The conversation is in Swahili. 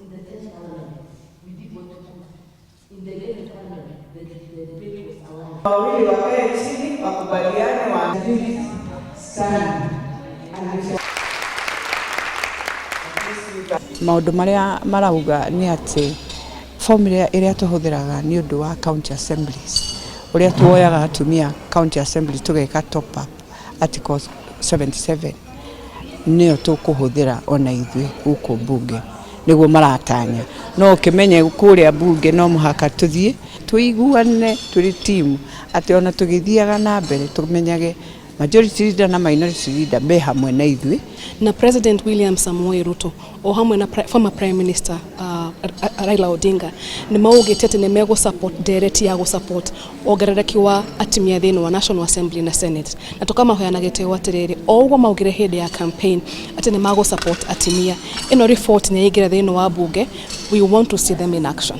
in the 10th parliament, we did what to do. In the 11th parliament, the debate was allowed. Wawili wakae chini wakubaliane waadili sana. Maũndũ marĩa marauga nĩ atĩ formula ĩrĩa tũhũthĩraga nĩ ũndũ wa county assemblies ũrĩa tuoyaga atumia county assembly tũgeka top up article 77 nĩyo tũkũhũthĩra ona ithuĩ gũkũ bunge nĩguo maratanya no ũkĩmenye kũrĩa bunge no mũhaka tũthiĩ tũiguane tũrĩ team atĩ ona tũgĩthiaga na mbere tũmenyage majority leader na minority leader be hamwe na ithuĩ na President William Samoei Ruto o hamwe na former Prime Minister Raila Odinga nĩ maugĩte atĩ nĩ megũ support direct ya gũ support ongerereki wa atimia thĩinĩ wa National Assembly na Senate na tũkamahoyana gĩtĩo atĩrĩrĩ o ũguo maugire hĩndĩ ya campaign atĩ nĩ magũ support atimia ĩno report nĩ yaingĩra thĩinĩ wa bunge we want to see them in action.